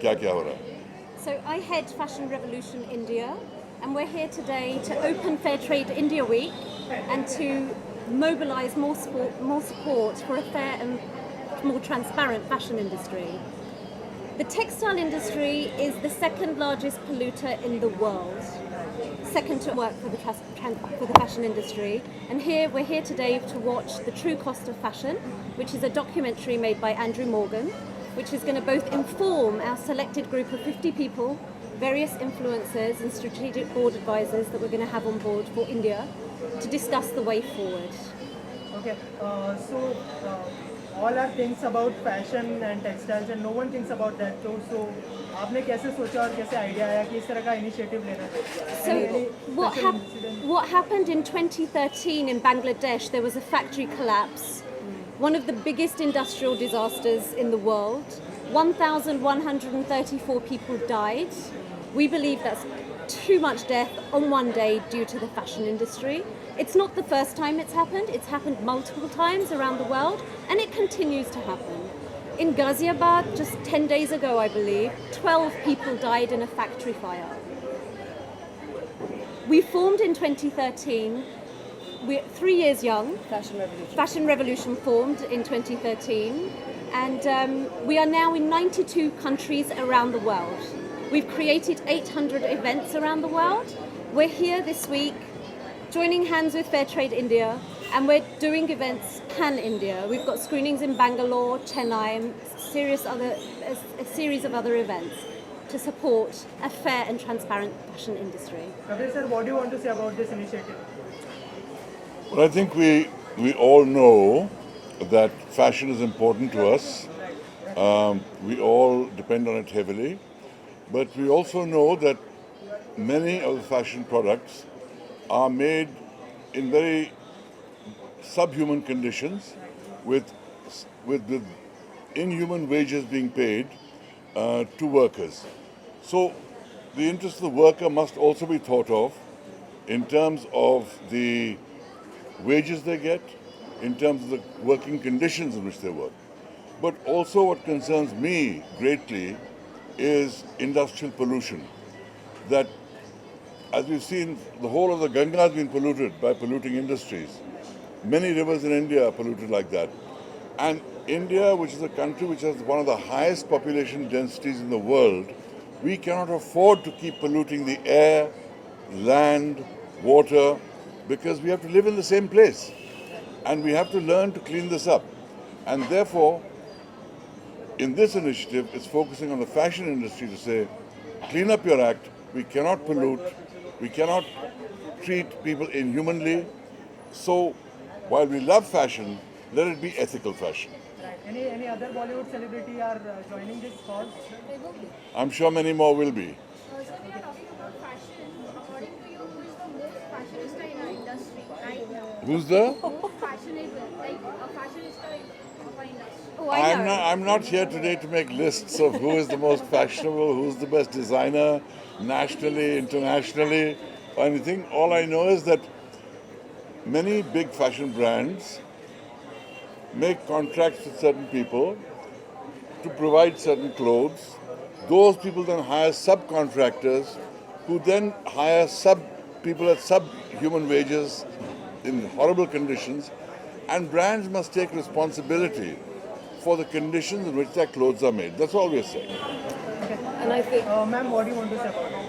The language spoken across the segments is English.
क्या क्या हो रहा है? So I head Fashion Revolution India, and we're here today to open Fair Trade India Week and to mobilise more support for a fair and more transparent fashion industry. The textile industry is the second largest polluter in the world, second to work for the fashion industry. And we're here today to watch The True Cost of Fashion, which is a documentary made by Andrew Morgan, which is going to both inform our selected group of 50 people, various influencers and strategic board advisors that we're going to have on board for India to discuss the way forward. Okay, all are things about fashion and textiles and no one thinks about that too. So आपने कैसे सोचा और कैसे idea आया कि इस तरह का इनिशिएटिव लेना चाहिए? So what happened in 2013 in Bangladesh, there was a factory collapse, one of the biggest industrial disasters in the world. 1,134 people died. We believe that's too much death on one day due to the fashion industry. It's not the first time it's happened multiple times around the world, and it continues to happen. In Ghaziabad, just 10 days ago, I believe, 12 people died in a factory fire. We formed in 2013, we're 3 years young. Fashion Revolution formed in 2013, and we are now in 92 countries around the world. We've created 800 events around the world. We're here this week joining hands with Fair Trade India, and we're doing events pan-India. We've got screenings in Bangalore, Chennai, and a series of other events to support a fair and transparent fashion industry. Kapil sir, what do you want to say about this initiative? Well, I think we all know that fashion is important to us. We all depend on it heavily. But we also know that many of the fashion products are made in very subhuman conditions with inhuman wages being paid to workers. So the interest of the worker must also be thought of in terms of the wages they get, in terms of the working conditions in which they work. But also what concerns me greatly is industrial pollution. That, as we've seen, the whole of the Ganga has been polluted by polluting industries. Many rivers in India are polluted like that. And India, which is a country which has one of the highest population densities in the world, we cannot afford to keep polluting the air, land, water, because we have to live in the same place. And we have to learn to clean this up. And therefore, in this initiative, it's focusing on the fashion industry to say, clean up your act, we cannot pollute, we cannot treat people inhumanly. So, while we love fashion, let it be ethical fashion. Right. Any other Bollywood celebrity are joining this cause? I'm sure many more will be. So we are talking about fashion. According to you, who is the most fashionista in our industry right now? Who's the? Most fashionable, like a fashionista of our industry. Oh, I know. I'm not here today to make lists of who is the most fashionable, who's the best designer, nationally, internationally, or anything. All I know is that many big fashion brands make contracts with certain people to provide certain clothes. Those people then hire subcontractors who then hire people at subhuman wages in horrible conditions, and brands must take responsibility for the conditions in which their clothes are made. That's all we're saying. And I think, Ma'am, what do you want to say about it?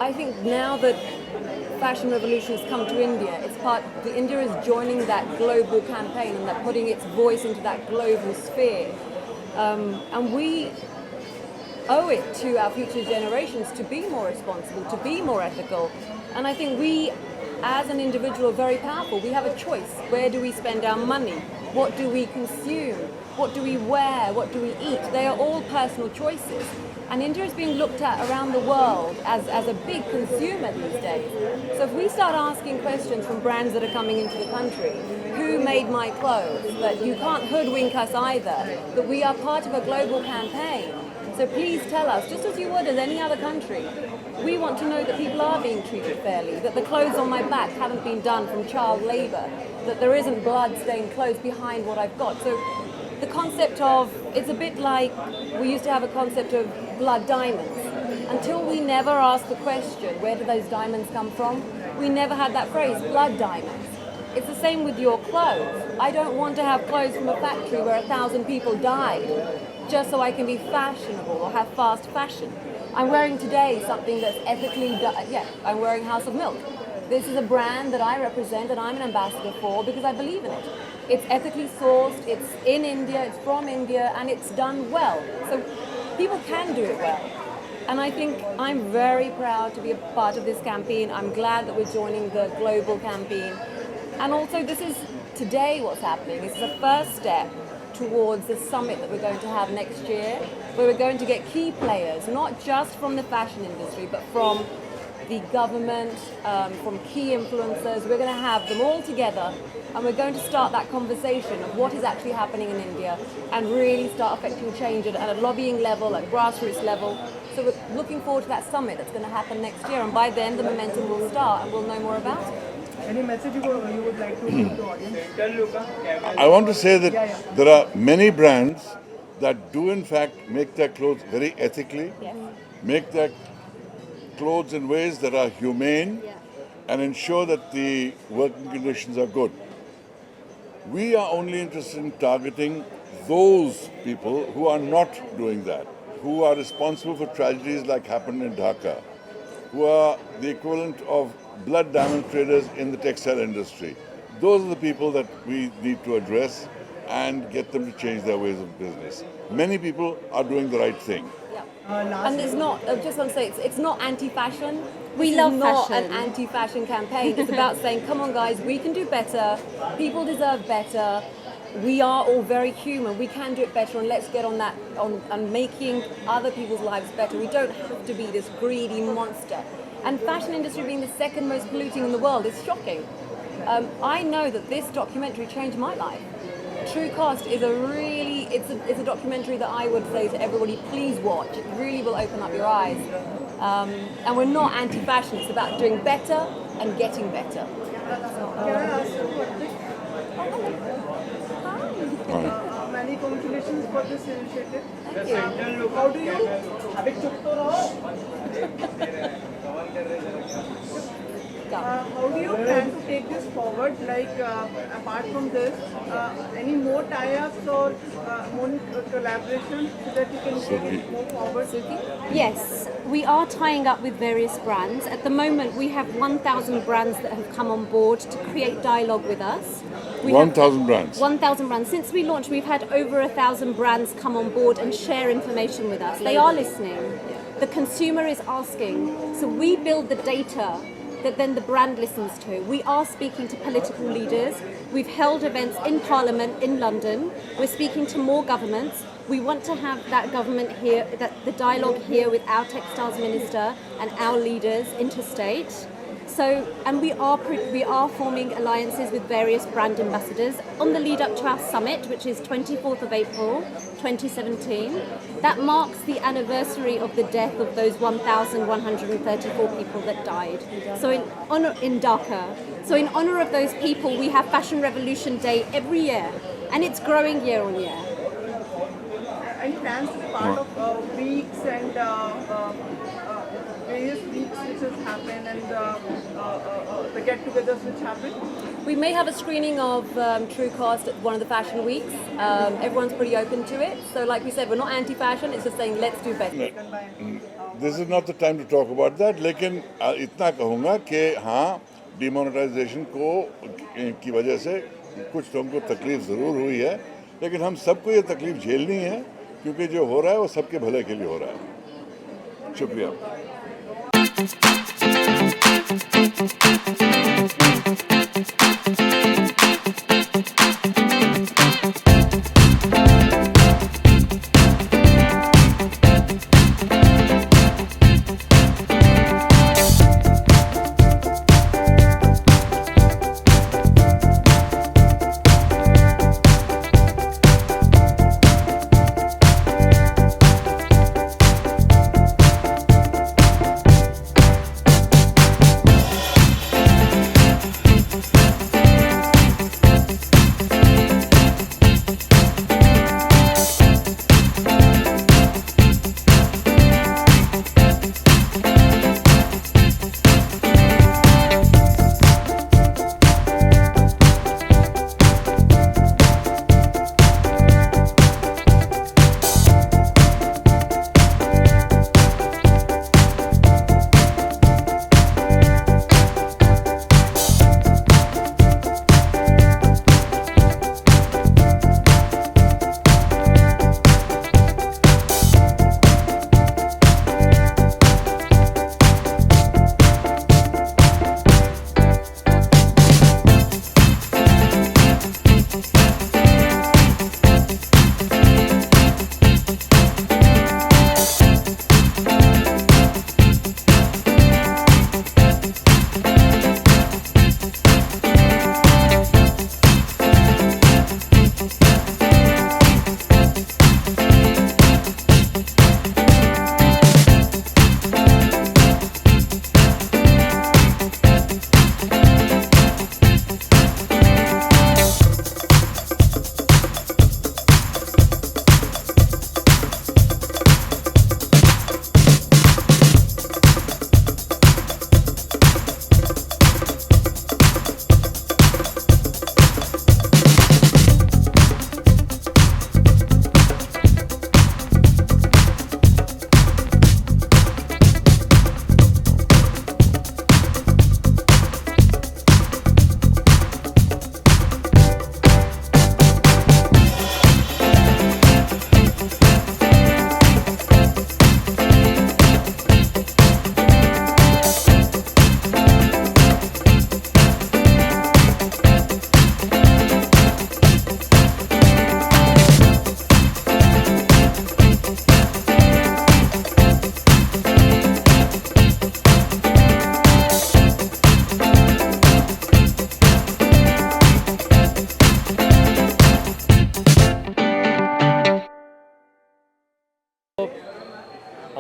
I think now that Fashion Revolution has come to India, India is joining that global campaign and that putting its voice into that global sphere. And we owe it to our future generations to be more responsible, to be more ethical. And I think we, as an individual, are very powerful. We have a choice. Where do we spend our money? What do we consume? What do we wear? What do we eat? They are all personal choices. And India is being looked at around the world as a big consumer these days. So if we start asking questions from brands that are coming into the country, who made my clothes, that you can't hoodwink us either, that we are part of a global campaign. So please tell us, just as you would as any other country, we want to know that people are being treated fairly, that the clothes on my back haven't been done from child labour, that there isn't blood-stained clothes behind what I've got. So the concept of, it's a bit like we used to have a concept of blood diamonds. Until we never asked the question, where do those diamonds come from? We never had that phrase, blood diamonds. It's the same with your clothes. I don't want to have clothes from a factory where 1,000 people died just so I can be fashionable or have fast fashion. I'm wearing today something that's ethically, I'm wearing House of Milk. This is a brand that I represent and I'm an ambassador for because I believe in it. It's ethically sourced, it's in India, it's from India, and it's done well. So people can do it well. And I think I'm very proud to be a part of this campaign. I'm glad that we're joining the global campaign. And also this is today what's happening. This is the first step towards the summit that we're going to have next year, where we're going to get key players, not just from the fashion industry, but from the government, from key influencers. We're going to have them all together and we're going to start that conversation of what is actually happening in India and really start affecting change at a lobbying level, at grassroots level. So we're looking forward to that summit that's going to happen next year, and by then the momentum will start and we'll know more about it. Any message you would like to give to audience? I want to say that there are many brands that do in fact make their clothes very ethically, Yes. make their clothes in ways that are humane, and ensure that the working conditions are good. We are only interested in targeting those people who are not doing that, who are responsible for tragedies like happened in Dhaka, who are the equivalent of blood diamond traders in the textile industry. Those are the people that we need to address and get them to change their ways of business. Many people are doing the right thing. And it's not, I just want to say, it's not anti-fashion. We This love is not fashion. an anti-fashion campaign. It's about saying, come on guys, we can do better. People deserve better. We are all very human. We can do it better, and let's get on that, on making other people's lives better. We don't have to be this greedy monster. And fashion industry being the second most polluting in the world is shocking. I know that this documentary changed my life. True Cost is it's a documentary that I would say to everybody, please watch. It really will open up your eyes. And we're not anti-fashion. It's about doing better and getting better. Can I ask you one thing? Many congratulations for this initiative. Thank you. How do you? अबे चुप तो रहो. How do you plan to take this forward? Like apart from this, any more tie-ups or more collaborations so that you can take it more forward? Yes, we are tying up with various brands. At the moment, we have 1,000 brands that have come on board to create dialogue with us. We have 1,000 brands. 1,000 brands. Since we launched, we've had over 1,000 brands come on board and share information with us. They are listening. The consumer is asking. So we build the data that then the brand listens to. We are speaking to political leaders. We've held events in Parliament in London. We're speaking to more governments. We want to have that government here, the dialogue here with our textiles minister and our leaders interstate. So, and we are forming alliances with various brand ambassadors on the lead up to our summit, which is 24th of April 2017. That marks the anniversary of the death of those 1,134 people that died. So in Dhaka. So in honor of those people, we have Fashion Revolution Day every year, and it's growing year on year. And plans to be part of weeks and various weeks which has happened and the get-togethers which happen. We may have a screening of True Cost at one of the fashion weeks. Everyone's pretty open to it. So like we said, we're not anti-fashion, it's just saying let's do better. This is not the time to talk about that, लेकिन इतना कहूँगा कि हाँ, demonetisation की वजह से कुछ लोगों को तकलीफ ज़रूर हुई है, लेकिन हम सबको ये तकलीफ झेलनी है, क्योंकि जो हो रहा है वो सबके भले के लिए हो रहा है. शुक्रिया.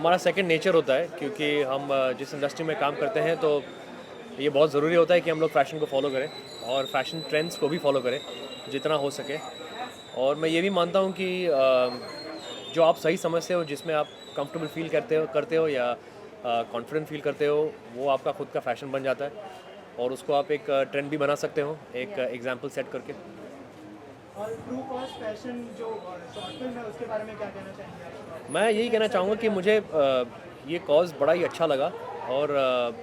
हमारा सेकंड नेचर होता है, क्योंकि हम जिस इंडस्ट्री में काम करते हैं तो ये बहुत ज़रूरी होता है कि हम लोग फ़ैशन को फॉलो करें और फैशन ट्रेंड्स को भी फॉलो करें जितना हो सके। और मैं ये भी मानता हूँ कि जो आप सही समझते हो, जिसमें आप कंफर्टेबल फील करते हो या कॉन्फिडेंट फील करते हो, वो आपका खुद का फ़ैशन बन जाता है और उसको आप एक ट्रेंड भी बना सकते हो, एक एग्जाम्पल सेट करके। और ट्रू कॉस्ट फैशन जो शॉर्ट फिल्म है उसके बारे में क्या कहना चाहेंगे आप? मैं यही कहना चाहूँगा कि मुझे ये कॉज बड़ा ही अच्छा लगा और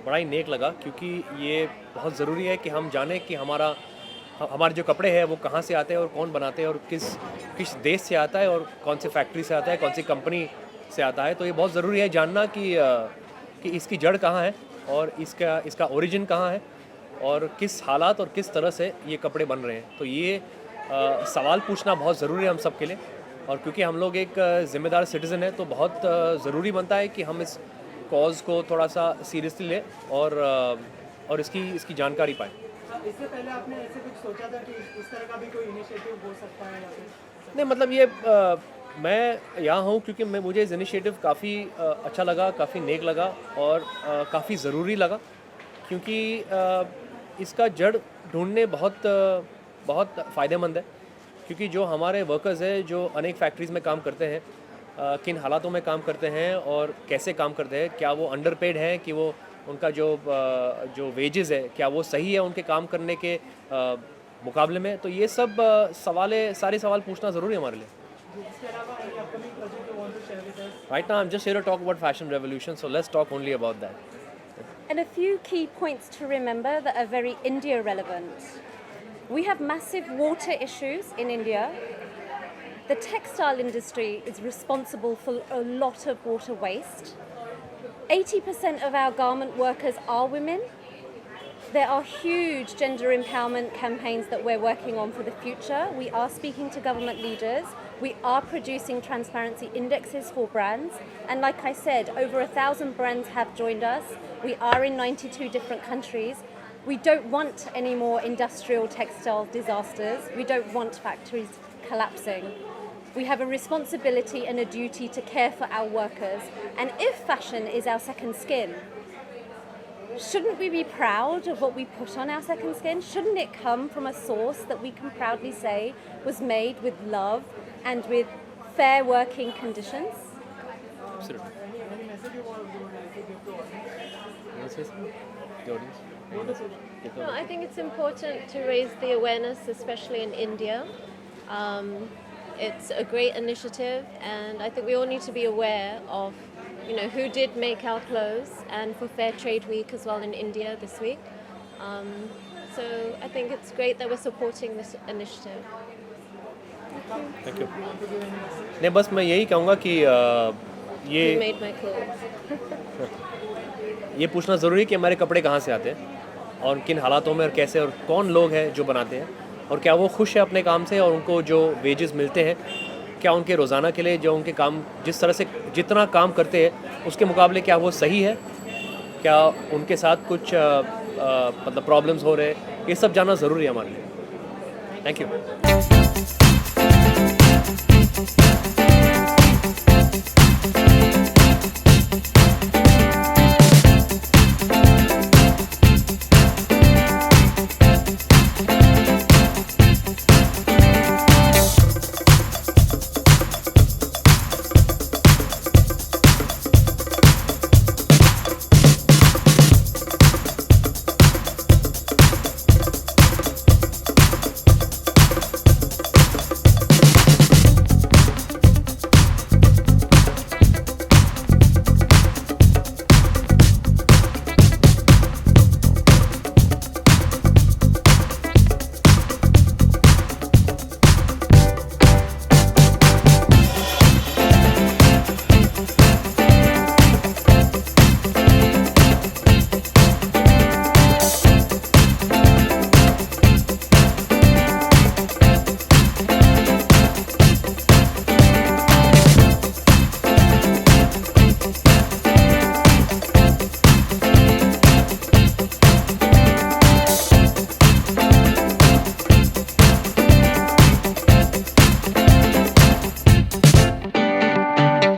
बड़ा ही नेक लगा, क्योंकि ये बहुत ज़रूरी है कि हम जानें कि हमारे जो कपड़े हैं वो कहाँ से आते हैं और कौन बनाते हैं और किस देश से आता है और कौन सी फैक्ट्री से आता है, कौन सी कंपनी से आता है। तो ये बहुत ज़रूरी है जानना कि इसकी जड़ कहाँ है और इसका ओरिजिन कहाँ है और किस हालात और किस तरह से ये कपड़े बन रहे हैं। तो ये सवाल पूछना बहुत ज़रूरी है हम सब के लिए, और क्योंकि हम लोग एक ज़िम्मेदार सिटीज़न है तो बहुत ज़रूरी बनता है कि हम इस कॉज को थोड़ा सा सीरियसली लें और इसकी जानकारी पाएँ। इससे पहले आपने ऐसे कुछ सोचा था कि इस तरह का भी कोई इनिशिएटिव हो सकता है या फिर? नहीं, मतलब ये मैं यहाँ हूँ क्योंकि मुझे इस इनिशिएटिव काफ़ी अच्छा लगा, काफ़ी नेक लगा और काफ़ी ज़रूरी लगा, क्योंकि इसका जड़ ढूंढने बहुत फ़ायदेमंद है। क्योंकि जो हमारे वर्कर्स हैं जो अनेक फैक्ट्रीज़ में काम करते हैं, किन हालातों में काम करते हैं और कैसे काम करते हैं, क्या वो अंडरपेड हैं, कि वो उनका जो वेजेस है क्या वो सही है उनके काम करने के मुकाबले में। तो ये सब सारे सवाल पूछना ज़रूरी है हमारे लिए। इसके अलावा any upcoming project you want to share with us? Right now I'm just here to talk about fashion revolution, so let's talk only about that. And a few key points to remember that are very India relevant. We have massive water issues in India. The textile industry is responsible for a lot of water waste. 80% of our garment workers are women. There are huge gender empowerment campaigns that we're working on for the future. We are speaking to government leaders. We are producing transparency indexes for brands. And like I said, over 1,000 brands have joined us. We are in 92 different countries. We don't want any more industrial textile disasters. We don't want factories collapsing. We have a responsibility and a duty to care for our workers. And if fashion is our second skin, shouldn't we be proud of what we put on our second skin? Shouldn't it come from a source that we can proudly say was made with love and with fair working conditions? Absolutely. Any message you would like to give to audience? Yes, yes. The audience. No, I think it's important to raise the awareness, especially in India. It's a great initiative, and I think we all need to be aware of, who did make our clothes, and for Fair Trade Week as well in India this week. So I think it's great that we're supporting this initiative. Thank you. नहीं, बस मैं यही कहूँगा कि Who ये made my clothes? ये पूछना ज़रूरी है कि हमारे कपड़े कहाँ से आते हैं और किन हालातों में और कैसे और कौन लोग हैं जो बनाते हैं और क्या वो खुश है अपने काम से और उनको जो वेजेस मिलते हैं क्या उनके रोज़ाना के लिए जो उनके काम जिस तरह से जितना काम करते हैं उसके मुकाबले क्या वो सही है, क्या उनके साथ कुछ मतलब प्रॉब्लम्स हो रहे हैं, ये सब जानना ज़रूरी है हमारे लिए। Thank you.